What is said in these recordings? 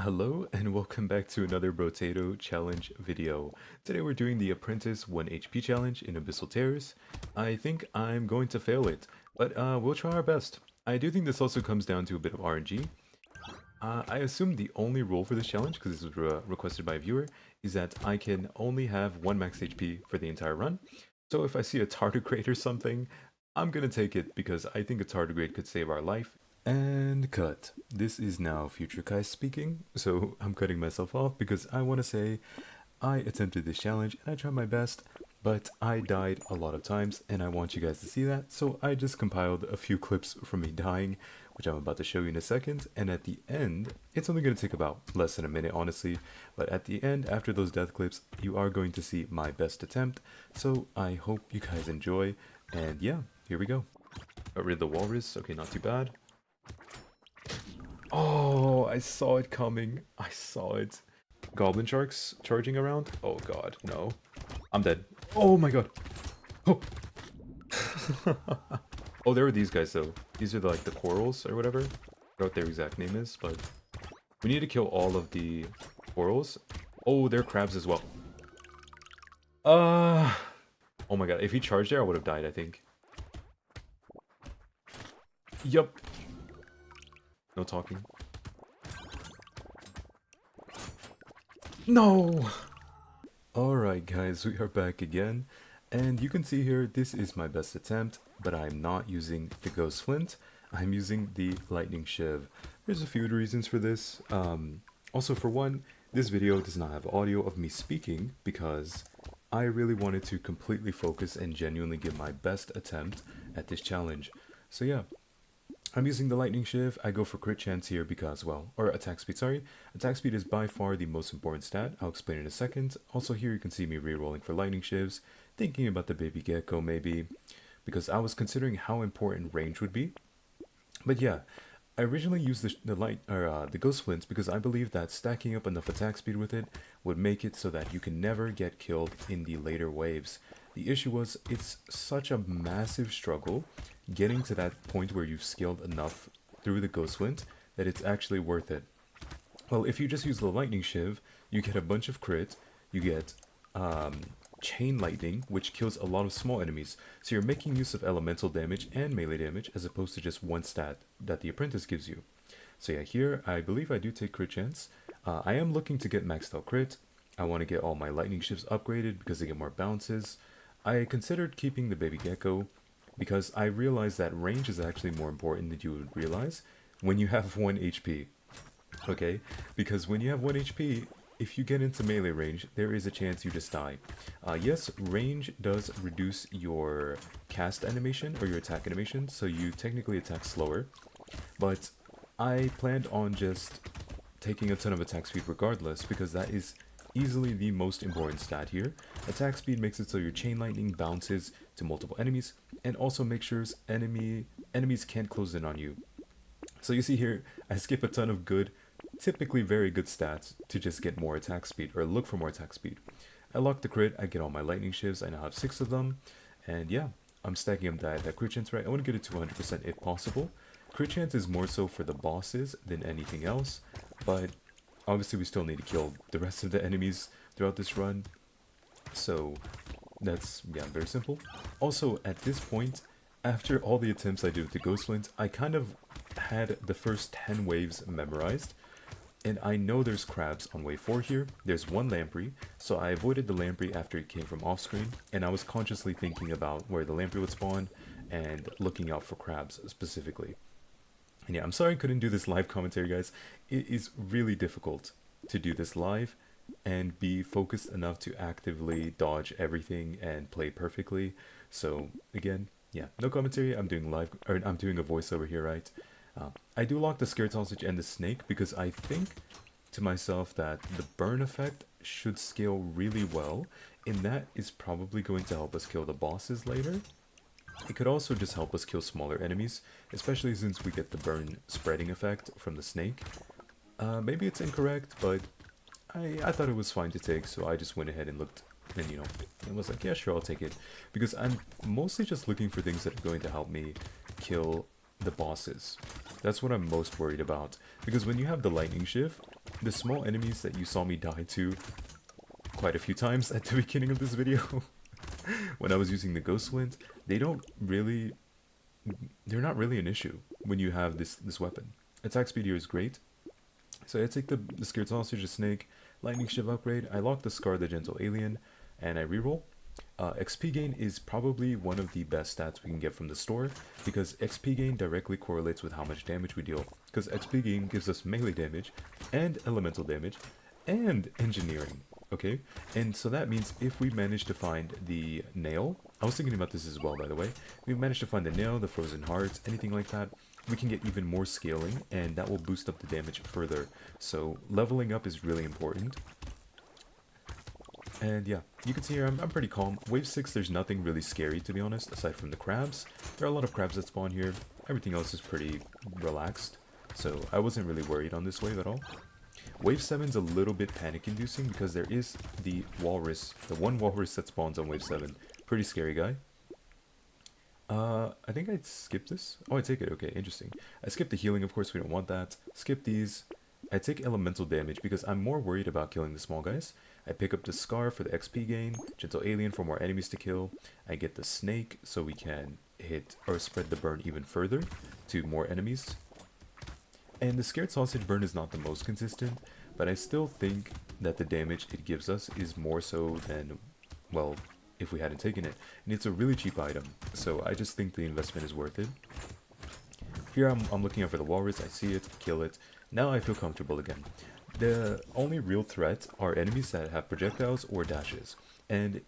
Hello and welcome back to another Brotato challenge video. Today we're doing the Apprentice 1 HP challenge in Abyssal Terrace. I think I'm going to fail it, but we'll try our best. I do think this also comes down to a bit of RNG. I assume the only rule for this challenge, because this was requested by a viewer, is that I can only have 1 max HP for the entire run. So if I see a tardigrade or something, I'm gonna take it because I think a tardigrade could save our life. And cut. This is now Future Kai speaking, so I'm cutting myself off because I want to say I attempted this challenge and I tried my best, but I died a lot of times and I want you guys to see that, so I just compiled a few clips from me dying, which I'm about to show you in a second, and at the end, it's only going to take about less than a minute honestly, but at the end, after those death clips, you are going to see my best attempt, so I hope you guys enjoy, and yeah, here we go. Got rid of the walrus, okay, not too bad. Oh, I saw it coming. I saw it. Goblin sharks charging around? Oh god, no. I'm dead. Oh my god. Oh. Oh, there are these guys though. These are like the corals or whatever. I forgot what their exact name is, but we need to kill all of the corals. Oh, they're crabs as well. Uh oh my god, if he charged there, I would have died, I think. Yup. No talking. No! Alright guys, we are back again, and you can see here, this is my best attempt, but I'm not using the Ghost Flint, I'm using the Lightning Shiv. There's a few reasons for this. Also for one, this video does not have audio of me speaking, because I really wanted to completely focus and genuinely give my best attempt at this challenge. So yeah. I'm using the Lightning Shiv. I go for crit chance here because, well, or attack speed, sorry. Attack speed is by far the most important stat. I'll explain in a second. Also here you can see me rerolling for Lightning Shivs, thinking about the baby gecko maybe, because I was considering how important range would be. But yeah, I originally used the Ghost Flints because I believe that stacking up enough attack speed with it would make it so that you can never get killed in the later waves. The issue was, it's such a massive struggle getting to that point where you've skilled enough through the Ghost Flint that it's actually worth it. Well, if you just use the Lightning Shiv, you get a bunch of crit, you get Chain Lightning, which kills a lot of small enemies, so you're making use of elemental damage and melee damage as opposed to just one stat that the Apprentice gives you. So yeah, here I believe I do take crit chance. I am looking to get maxed out crit. I want to get all my Lightning Shivs upgraded because they get more bounces. I considered keeping the baby gecko because I realized that range is actually more important than you would realize when you have 1 HP. Okay? Because when you have 1 HP, if you get into melee range, there is a chance you just die. Yes, range does reduce your cast animation or your attack animation, so you technically attack slower. But I planned on just taking a ton of attack speed regardless, because that is easily the most important stat here. Attack speed makes it so your chain lightning bounces to multiple enemies, and also makes sure enemies can't close in on you. So you see here, I skip a ton of good, typically very good stats to just get more attack speed, or look for more attack speed. I lock the crit, I get all my lightning shivs, I now have 6 of them, and yeah, I'm stacking up that crit chance right. I want to get it to 100% if possible. Crit chance is more so for the bosses than anything else, but obviously we still need to kill the rest of the enemies throughout this run, so that's, yeah, very simple. Also, at this point, after all the attempts I did with the Ghost Flint, I kind of had the first 10 waves memorized, and I know there's crabs on wave 4 here. There's one lamprey, so I avoided the lamprey after it came from off screen, and I was consciously thinking about where the lamprey would spawn and looking out for crabs specifically. And yeah, I'm sorry I couldn't do this live commentary, guys. It is really difficult to do this live and be focused enough to actively dodge everything and play perfectly. So again, yeah, no commentary. I'm doing live, or I'm doing a voiceover here, right? I do lock the scared sausage and the snake because I think to myself that the burn effect should scale really well, and that is probably going to help us kill the bosses later. It could also just help us kill smaller enemies, especially since we get the burn spreading effect from the snake. Maybe it's incorrect, but I thought it was fine to take, so I just went ahead and looked, and you know, and was like, yeah, sure, I'll take it. Because I'm mostly just looking for things that are going to help me kill the bosses. That's what I'm most worried about. Because when you have the Lightning Shiv, the small enemies that you saw me die to quite a few times at the beginning of this video when I was using the ghost flint, they don't really, they're not really an issue when you have this weapon. Attack speed here is great. So I take the scared sausage, the snake, lightning shiv upgrade, I lock the scar, the gentle alien, and I reroll. XP gain is probably one of the best stats we can get from the store, because XP gain directly correlates with how much damage we deal, because XP gain gives us melee damage, and elemental damage, and engineering, okay? And so that means if we manage to find the nail, I was thinking about this as well, by the way, if we manage to find the nail, the frozen hearts, anything like that, we can get even more scaling, and that will boost up the damage further. So leveling up is really important. And yeah, you can see here I'm pretty calm. Wave 6, there's nothing really scary, to be honest, aside from the crabs. There are a lot of crabs that spawn here. Everything else is pretty relaxed, so I wasn't really worried on this wave at all. Wave 7's a little bit panic-inducing because there is the walrus, the one walrus that spawns on wave 7. Pretty scary guy. I think I'd skip this. Oh, I take it. Okay, interesting. I skipped the healing, of course, we don't want that. Skip these. I take elemental damage because I'm more worried about killing the small guys. I pick up the scar for the XP gain, gentle alien for more enemies to kill. I get the snake so we can hit or spread the burn even further to more enemies. And the scared sausage burn is not the most consistent, but I still think that the damage it gives us is more so than, well, if we hadn't taken it. And it's a really cheap item, so I just think the investment is worth it. Here I'm looking out for the walrus, I see it, kill it. Now I feel comfortable again. The only real threat are enemies that have projectiles or dashes. And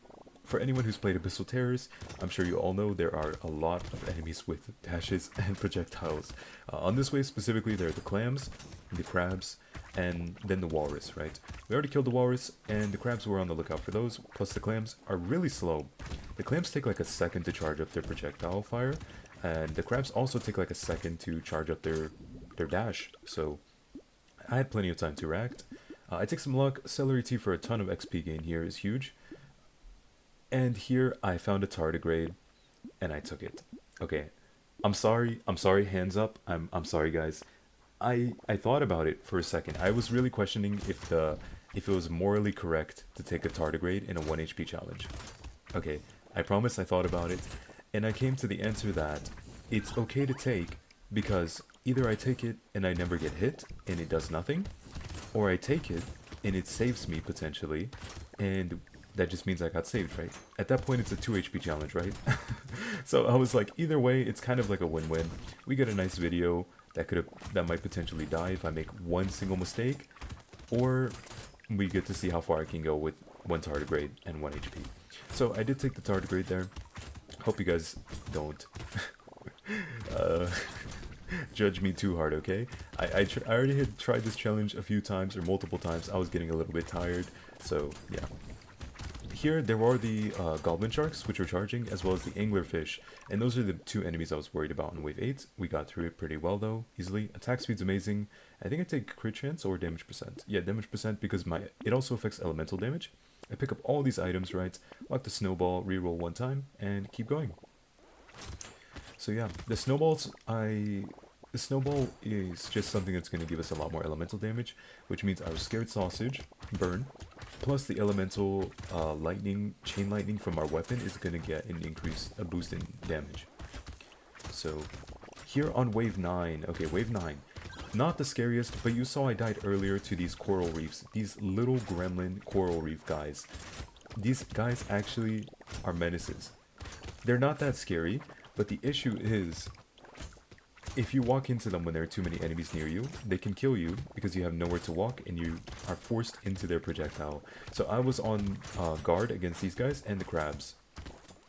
for anyone who's played Abyssal Terrors, I'm sure you all know there are a lot of enemies with dashes and projectiles. On this wave specifically, there are the clams, the crabs, and then the walrus, right? We already killed the walrus, and the crabs were on the lookout for those, plus the clams are really slow. The clams take like a second to charge up their projectile fire, and the crabs also take like a second to charge up their dash, so I had plenty of time to react. I take some luck. Celery tea for a ton of XP gain here is huge. And here I found a tardigrade, and I took it. Okay, I'm sorry, hands up, I'm sorry guys. I thought about it for a second. I was really questioning if it was morally correct to take a tardigrade in a 1 HP challenge. Okay, I promise I thought about it, and I came to the answer that it's okay to take, because either I take it and I never get hit and it does nothing, or I take it and it saves me potentially, and that just means I got saved, right? At that point it's a 2 HP challenge, right? So I was like, either way it's kind of like a win-win. We get a nice video that might potentially die if I make one single mistake, or we get to see how far I can go with 1 tardigrade and 1 HP. So I did take the tardigrade there. Hope you guys don't judge me too hard, okay? I already had tried this challenge a few times, or multiple times. I was getting a little bit tired, so yeah. Here there are the goblin sharks, which are charging, as well as the anglerfish, and those are the 2 enemies I was worried about in wave 8. We got through it pretty well though, easily. Attack speed's amazing. I think I take crit chance or damage percent. Yeah, damage percent, because it also affects elemental damage. I pick up all these items, right? Lock the snowball, reroll 1 time, and keep going. So yeah, the snowball is just something that's going to give us a lot more elemental damage, which means our scared sausage, burn, plus the elemental chain lightning from our weapon is going to get a boost in damage. So here on wave 9, okay, wave 9, not the scariest, but you saw I died earlier to these coral reefs, these little gremlin coral reef guys. These guys actually are menaces. They're not that scary, but the issue is, if you walk into them when there are too many enemies near you, they can kill you because you have nowhere to walk and you are forced into their projectile. So I was on guard against these guys and the crabs.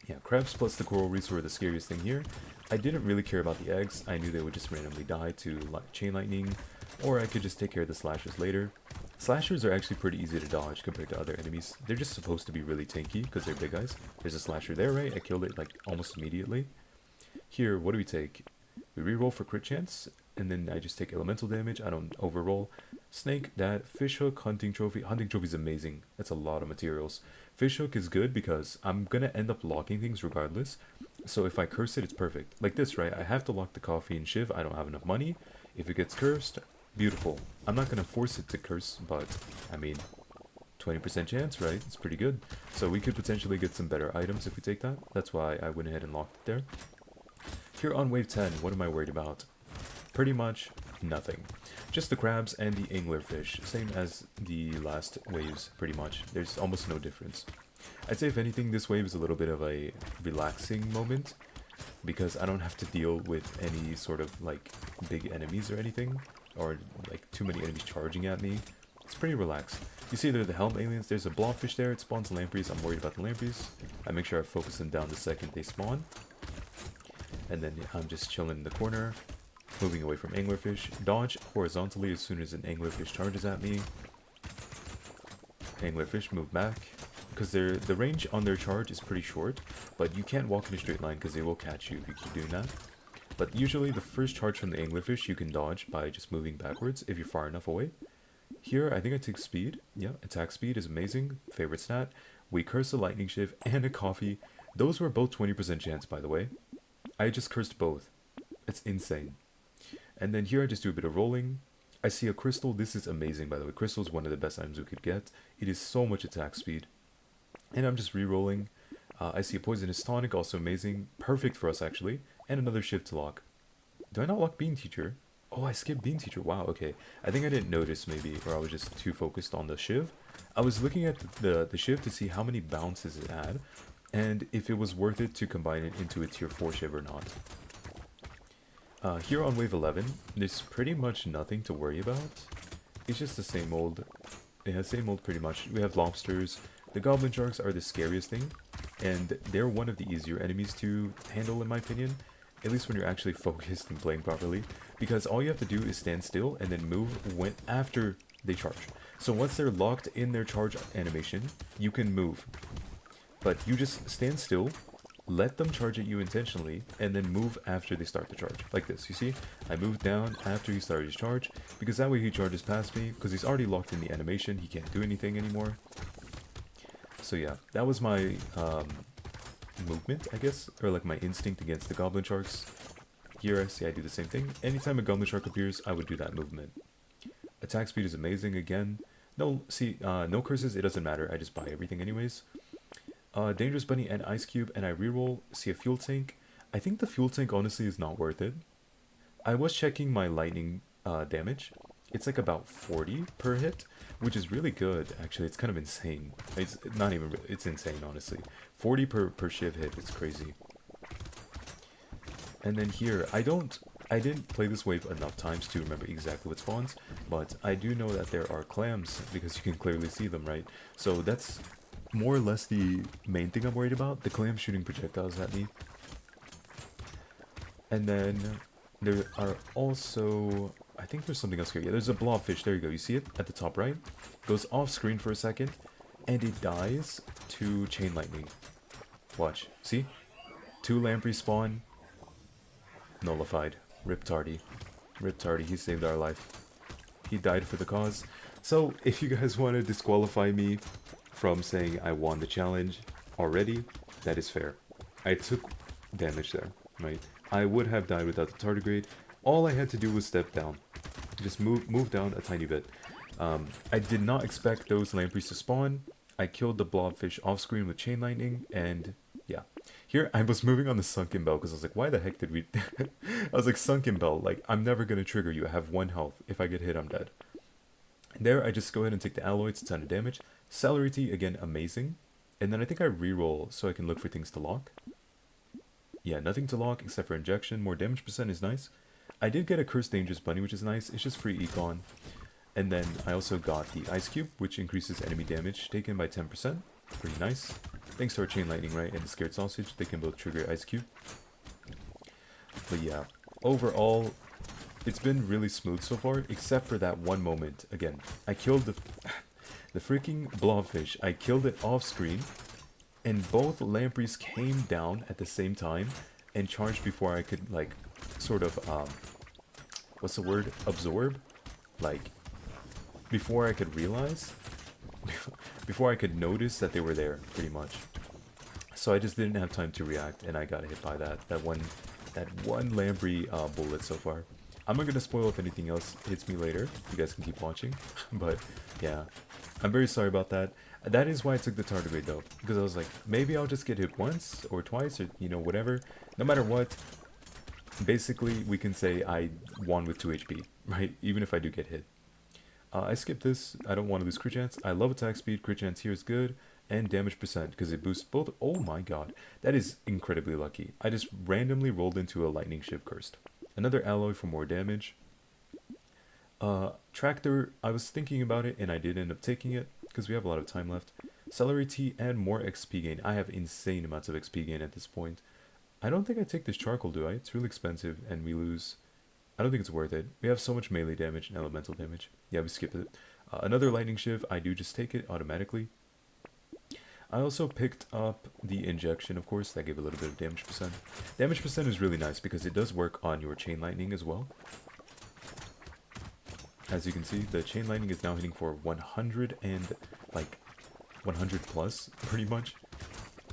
Yeah, crabs plus the coral reefs were the scariest thing here. I didn't really care about the eggs. I knew they would just randomly die to chain lightning, or I could just take care of the slashers later. Slashers are actually pretty easy to dodge compared to other enemies. They're just supposed to be really tanky because they're big guys. There's a slasher there, right? I killed it like almost immediately. Here, what do we take? We reroll for crit chance, and then I just take elemental damage. I don't overroll. Snake, that, fishhook, hunting trophy. Hunting trophy is amazing. That's a lot of materials. Fishhook is good because I'm gonna end up locking things regardless. So if I curse it, it's perfect. Like this, right? I have to lock the coffee and shiv. I don't have enough money. If it gets cursed, Beautiful. I'm not gonna force it to curse, but I mean, 20% chance, right? It's pretty good. So we could potentially get some better items if we take that. That's why I went ahead and locked it there. Here on wave 10, what am I worried about? Pretty much nothing. Just the crabs and the anglerfish, same as the last waves, pretty much. There's almost no difference. I'd say if anything, this wave is a little bit of a relaxing moment, because I don't have to deal with any sort of like big enemies or anything, or like too many enemies charging at me. It's pretty relaxed. You see there are the helm aliens, there's a blobfish there, it spawns lampreys. I'm worried about the lampreys. I make sure I focus them down the second they spawn. And then I'm just chilling in the corner, moving away from anglerfish. Dodge horizontally as soon as an anglerfish charges at me. Anglerfish, move back. Because the range on their charge is pretty short, but you can't walk in a straight line because they will catch you if you keep doing that. But usually the first charge from the anglerfish you can dodge by just moving backwards if you're far enough away. Here, I think I take speed. Yeah, attack speed is amazing. Favorite stat. We curse a lightning shiv and a coffee. Those were both 20% chance, by the way. I just cursed both. It's insane. And then here I just do a bit of rolling. I see a crystal. This is amazing, by the way. Crystal is one of the best items we could get. It is so much attack speed. And I'm just re-rolling. I see a poisonous tonic, also amazing. Perfect for us, actually. And another shiv to lock. Do I not lock Bean Teacher? Oh, I skipped Bean Teacher. Wow, okay. I think I didn't notice, maybe, or I was just too focused on the shiv. I was looking at the shiv to see how many bounces it had, and if it was worth it to combine it into a tier 4 shiv or not. Here on wave 11, there's pretty much nothing to worry about. It's just the same old, yeah, same old pretty much. We have lobsters. The goblin sharks are the scariest thing, and they're one of the easier enemies to handle in my opinion. At least when you're actually focused and playing properly. Because all you have to do is stand still and then move when after they charge. So once they're locked in their charge animation, you can move. But you just stand still, let them charge at you intentionally, and then move after they start the charge. Like this, you see? I moved down after he started his charge, because that way he charges past me, because he's already locked in the animation, he can't do anything anymore. So yeah, that was my movement, I guess, or like my instinct against the goblin sharks. Here I see I do the same thing. Anytime a goblin shark appears, I would do that movement. Attack speed is amazing again. No, see, no curses, it doesn't matter. I just buy everything anyways. Dangerous Bunny and Ice Cube, and I reroll. See a fuel tank. I think the fuel tank honestly is not worth it. I was checking my lightning damage. It's like about 40 per hit, which is really good. Actually, it's kind of insane. It's not even really, it's insane, honestly. 40 per shiv hit, it's crazy. And then here, I didn't play this wave enough times to remember exactly what spawns, but I do know that there are clams, because you can clearly see them, right? So that's more or less the main thing I'm worried about, the clams shooting projectiles at me. And then there are also, I think there's something else here. Yeah, there's a blobfish, there you go, you see it at the top right? Goes off screen for a second, and it dies to chain lightning. Watch, see? 2 lampreys spawn, nullified. Rip Tardy. Rip Tardy, he saved our life. He died for the cause. So, if you guys want to disqualify me from saying I won the challenge already, that is fair. I took damage there, right? I would have died without the tardigrade. All I had to do was step down. Just move down a tiny bit. I did not expect those lampreys to spawn. I killed the blobfish off screen with chain lightning, and yeah. Here, I was moving on the sunken bell because I was like, why the heck did we... I was like, sunken bell, like, I'm never going to trigger you. I have 1 health. If I get hit, I'm dead. There, I just go ahead and take the alloys, a ton of damage. Celery tea, again, amazing. And then I think I reroll so I can look for things to lock. Yeah, nothing to lock except for injection. More damage percent is nice. I did get a Cursed Dangerous Bunny, which is nice. It's just free econ. And then I also got the Ice Cube, which increases enemy damage taken by 10%. Pretty nice. Thanks to our Chain Lightning, right, and the Scared Sausage, they can both trigger Ice Cube. But yeah, overall, it's been really smooth so far, except for that one moment. Again, I killed the freaking blobfish. I killed it off screen, and both lampreys came down at the same time and charged before I could, like, sort of, what's the word? Absorb? Like, before I could realize? Before I could notice that they were there, pretty much. So I just didn't have time to react, and I got hit by that one lamprey bullet so far. I'm not gonna spoil if anything else hits me later. You guys can keep watching. But yeah, I'm very sorry about that. That is why I took the tardigrade though, because I was like, maybe I'll just get hit once or twice or whatever. No matter what, basically we can say I won with 2 HP, right? Even if I do get hit. I skipped this. I don't want to lose crit chance. I love attack speed. Crit chance here is good. And damage percent because it boosts both. Oh my god. That is incredibly lucky. I just randomly rolled into a lightning shiv cursed. Another alloy for more damage. Tractor, I was thinking about it and I did end up taking it because we have a lot of time left. Celery tea and more XP gain. I have insane amounts of XP gain at this point. I don't think I take this charcoal, do I? It's really expensive and we lose. I don't think it's worth it. We have so much melee damage and elemental damage. Yeah, we skip it. Another lightning shiv, I do just take it automatically. I also picked up the injection, of course, that gave a little bit of damage percent. Damage percent is really nice because it does work on your chain lightning as well. As you can see, the chain lightning is now hitting for 100 and like 100 plus, pretty much.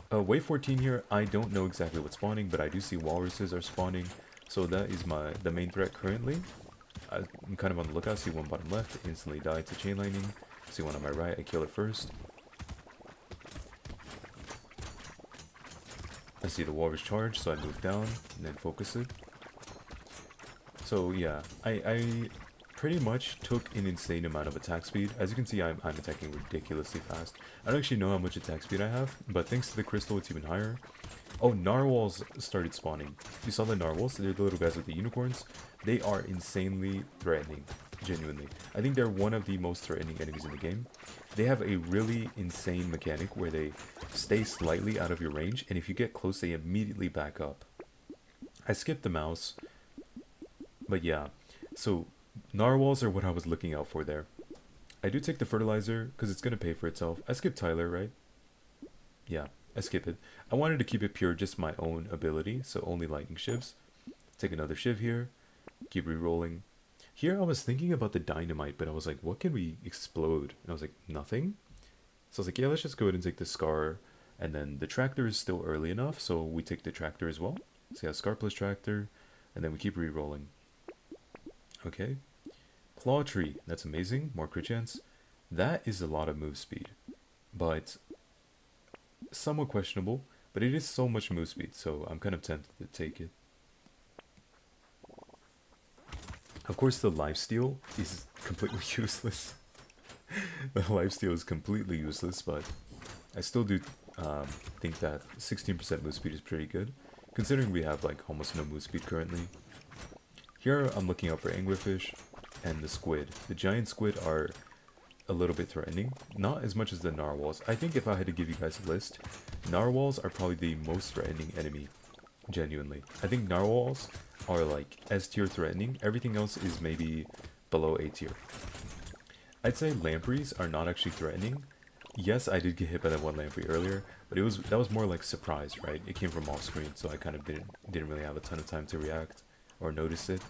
Wave 14 here, I don't know exactly what's spawning, but I do see walruses are spawning. So that is the main threat currently. I'm kind of on the lookout. See one bottom left, instantly died to chain lightning. See one on my right, I kill it first. I see the walrus charge, so I move down and then focus it. So yeah, I pretty much took an insane amount of attack speed. As you can see, I'm attacking ridiculously fast. I don't actually know how much attack speed I have, but thanks to the crystal, it's even higher. Oh, narwhals started spawning. You saw the narwhals? They're the little guys with the unicorns. They are insanely threatening, genuinely. I think they're one of the most threatening enemies in the game. They have a really insane mechanic where they stay slightly out of your range, and if you get close, they immediately back up. I skipped the mouse, but yeah. So, narwhals are what I was looking out for there. I do take the fertilizer, because it's going to pay for itself. I skipped Tyler, right? Yeah. I skip it. I wanted to keep it pure, just my own ability, so only lightning shivs. Take another shiv here, keep re-rolling. Here I was thinking about the dynamite, but I was like, what can we explode? And I was like, nothing? So I was like, yeah, let's just go ahead and take the scar. And then the tractor is still early enough, so we take the tractor as well. So yeah, scar plus tractor, and then we keep re-rolling. Okay. Claw tree, that's amazing, more crit chance. That is a lot of move speed, but somewhat questionable, but it is so much move speed, so I'm kind of tempted to take it. Of course, the lifesteal is completely useless. The lifesteal is completely useless, but I still do think that 16% move speed is pretty good, considering we have like almost no move speed currently. Here I'm looking out for anglerfish and the squid. The giant squid are a little bit threatening, not as much as the narwhals. I think if I had to give you guys a list, narwhals are probably the most threatening enemy, genuinely. I think narwhals are like S tier threatening, everything else is maybe below A tier. I'd say lampreys are not actually threatening. Yes, I did get hit by that one lamprey earlier, but that was more like surprise, right? It came from off screen, so I kind of didn't really have a ton of time to react or notice it.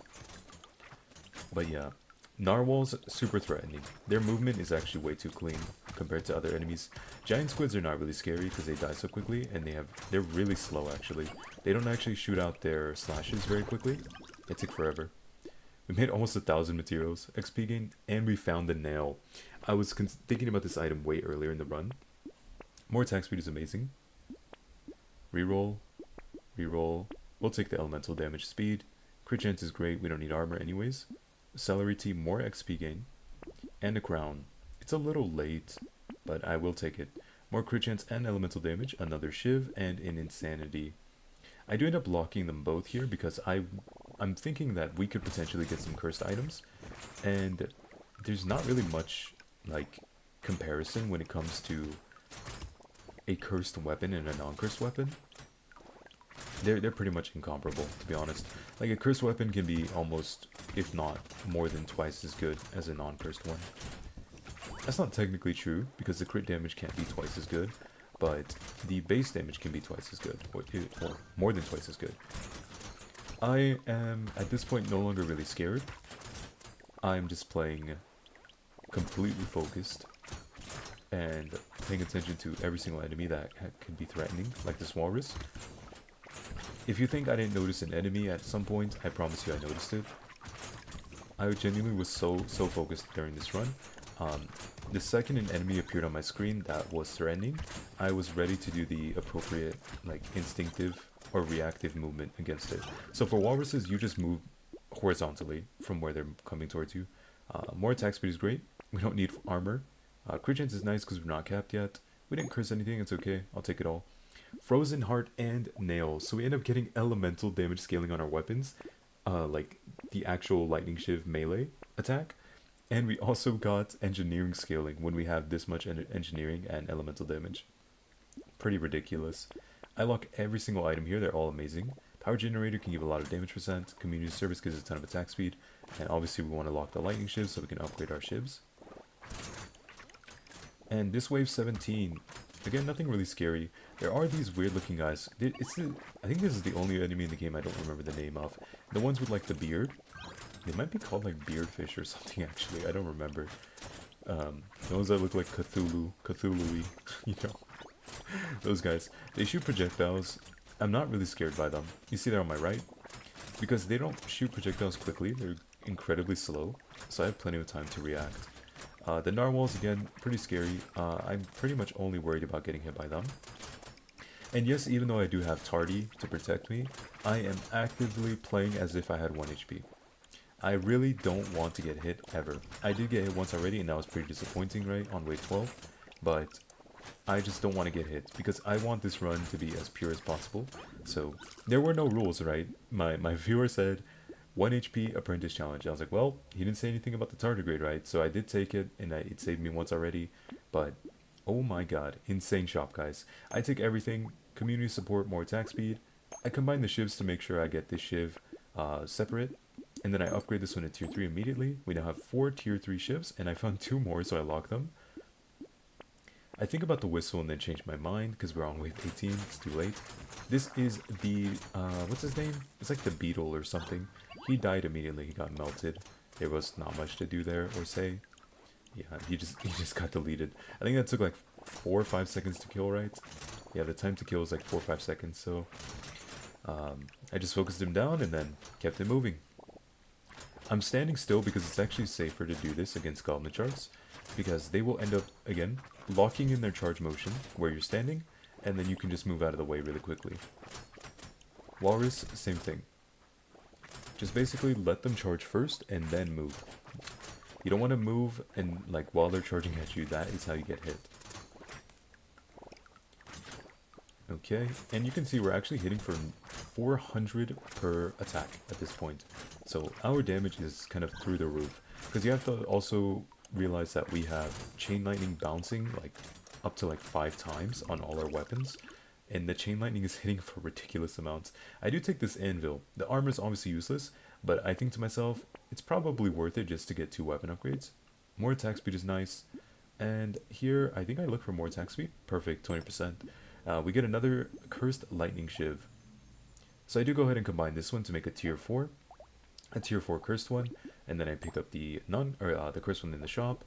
But yeah, narwhals, super threatening. Their movement is actually way too clean compared to other enemies. Giant squids are not really scary because they die so quickly, and they're really slow actually. They don't actually shoot out their slashes very quickly. They take forever. We made almost 1,000 materials, XP gain, and we found the nail. I was thinking about this item way earlier in the run. More attack speed is amazing. Reroll, reroll. We'll take the elemental damage speed. Crit chance is great, we don't need armor anyways. Celery tea, more XP gain, and a crown. It's a little late, but I will take it. More crit chance and elemental damage, another shiv, and an insanity. I do end up locking them both here because I'm thinking that we could potentially get some cursed items, and there's not really much like comparison when it comes to a cursed weapon and a non-cursed weapon. They're pretty much incomparable, to be honest. Like a cursed weapon can be almost, if not more than twice as good as a non-cursed one. That's not technically true, because the crit damage can't be twice as good, but the base damage can be twice as good, or more than twice as good. I am, at this point, no longer really scared. I'm just playing completely focused, and paying attention to every single enemy that could be threatening, like this walrus. If you think I didn't notice an enemy at some point, I promise you I noticed it. I genuinely was so focused during this run. Um, the second an enemy appeared on my screen that was threatening, I was ready to do the appropriate, like, instinctive or reactive movement against it. So for walruses, you just move horizontally from where they're coming towards you. More attack speed is great. We don't need armor. Crit chance is nice because we're not capped yet. We didn't curse anything, it's okay. I'll take it all. Frozen Heart and Nail. So we end up getting elemental damage scaling on our weapons. Like the actual Lightning Shiv melee attack. And we also got engineering scaling when we have this much engineering and elemental damage. Pretty ridiculous. I lock every single item here, they're all amazing. Power generator can give a lot of damage percent, community service gives a ton of attack speed, and obviously we want to lock the lightning shivs so we can upgrade our shivs. And this wave 17, again, nothing really scary. There are these weird looking guys. I think this is the only enemy in the game I don't remember the name of. The ones with like the beard. They might be called like beardfish or something actually, I don't remember. The ones that look like Cthulhu-y, you know. Those guys. They shoot projectiles. I'm not really scared by them. You see there on my right? Because they don't shoot projectiles quickly, they're incredibly slow. So I have plenty of time to react. The narwhals, again, pretty scary. I'm pretty much only worried about getting hit by them. And yes, even though I do have Tardy to protect me, I am actively playing as if I had 1 HP. I really don't want to get hit ever. I did get hit once already and that was pretty disappointing, right, on wave 12. But I just don't want to get hit because I want this run to be as pure as possible. So there were no rules, right? My viewer said 1 HP apprentice challenge. I was like, well, he didn't say anything about the tardigrade, right? So I did take it and it saved me once already. But oh my god, insane shop, guys. I take everything, community support, more attack speed. I combine the shivs to make sure I get this shiv separate. And then I upgrade this one to tier 3 immediately. We now have 4 tier 3 shivs, and I found 2 more, so I locked them. I think about the whistle and then change my mind, because we're on wave 18, it's too late. This is the, what's his name? It's like the beetle or something. He died immediately, he got melted. There was not much to do there, or say. Yeah, he just got deleted. I think that took like 4 or 5 seconds to kill, right? Yeah, the time to kill is like 4 or 5 seconds, so... I just focused him down and then kept him moving. I'm standing still because it's actually safer to do this against goblin charts, because they will end up, again, locking in their charge motion where you're standing, and then you can just move out of the way really quickly. Walrus, same thing. Just basically let them charge first and then move. You don't want to move and like while they're charging at you, that is how you get hit. Okay, and you can see we're actually hitting for 400 per attack at this point. So our damage is kind of through the roof. Because you have to also realize that we have chain lightning bouncing like up to like 5 times on all our weapons. And the chain lightning is hitting for ridiculous amounts. I do take this anvil. The armor is obviously useless, but I think to myself, it's probably worth it just to get 2 weapon upgrades. More attack speed is nice. And here, I think I look for more attack speed. Perfect, 20%. We get another Cursed Lightning Shiv. So I do go ahead and combine this one to make a tier 4. A tier 4 Cursed one. And then I pick up the the Cursed one in the shop.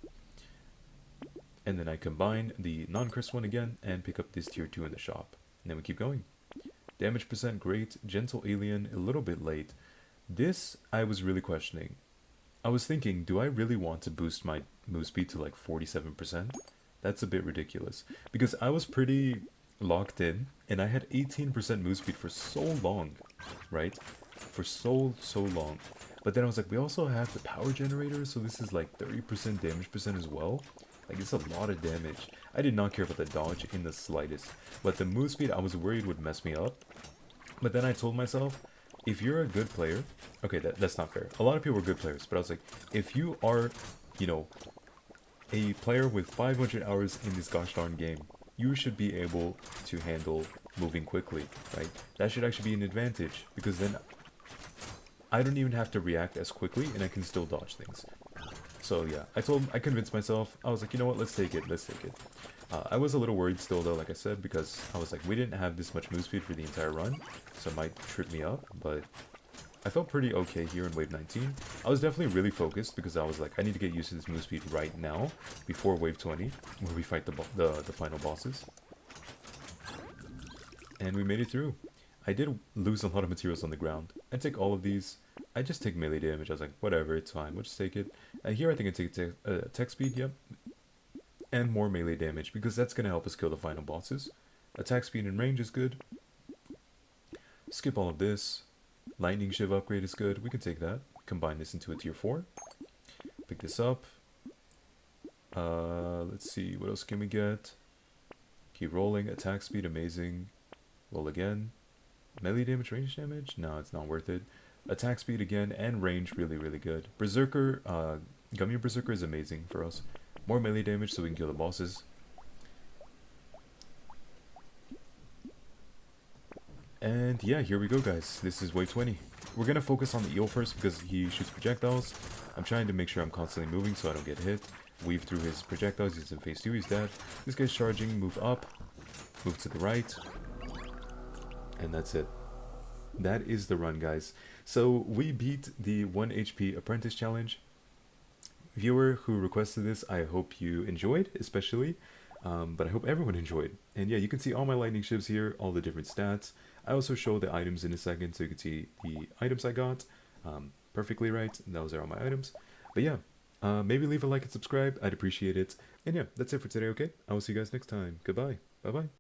And then I combine the non-Cursed one again and pick up this tier 2 in the shop. And then we keep going. Damage percent, great. Gentle Alien, a little bit late. This, I was really questioning. I was thinking, do I really want to boost my move speed to like 47%? That's a bit ridiculous. Because I was pretty locked in, and I had 18% move speed for so long, right? For so long. But then I was like, we also have the power generator, so this is like 30% damage percent as well. Like, it's a lot of damage. I did not care about the dodge in the slightest. But the move speed, I was worried would mess me up. But then I told myself, if you're a good player... Okay, that's not fair. A lot of people are good players, but I was like, if you are, you know, a player with 500 hours in this gosh darn game, you should be able to handle moving quickly, right? That should actually be an advantage, because then I don't even have to react as quickly, and I can still dodge things. So yeah, I convinced myself, I was like, you know what, let's take it. I was a little worried still though, like I said, because I was like, we didn't have this much move speed for the entire run, so it might trip me up, but I felt pretty okay here in wave 19. I was definitely really focused, because I was like, I need to get used to this move speed right now, before wave 20, where we fight the final bosses. And we made it through. I did lose a lot of materials on the ground. I take all of these. I just take melee damage. I was like, whatever, it's fine. We'll just take it. Here I think I take attack speed, yep. And more melee damage because that's going to help us kill the final bosses. Attack speed and range is good. Skip all of this. Lightning Shiv upgrade is good. We can take that. Combine this into a tier 4. Pick this up. Let's see. What else can we get? Keep rolling. Attack speed, amazing. Roll again. Melee damage, range damage? No, it's not worth it. Attack speed again, and range, really, really good. Berserker, Gummy Berserker is amazing for us. More melee damage so we can kill the bosses. And yeah, here we go, guys. This is wave 20. We're gonna focus on the eel first because he shoots projectiles. I'm trying to make sure I'm constantly moving so I don't get hit. Weave through his projectiles. He's in phase 2, he's dead. This guy's charging, move up, move to the right. And that's it. That is the run, guys. So we beat the 1 HP apprentice challenge. Viewer who requested this, I hope you enjoyed, especially. But I hope everyone enjoyed. And yeah, you can see all my lightning shivs here, all the different stats. I also show the items in a second so you can see the items I got. Perfectly right, those are all my items. But yeah, maybe leave a like and subscribe, I'd appreciate it. And yeah, that's it for today, okay? I will see you guys next time. Goodbye. Bye-bye.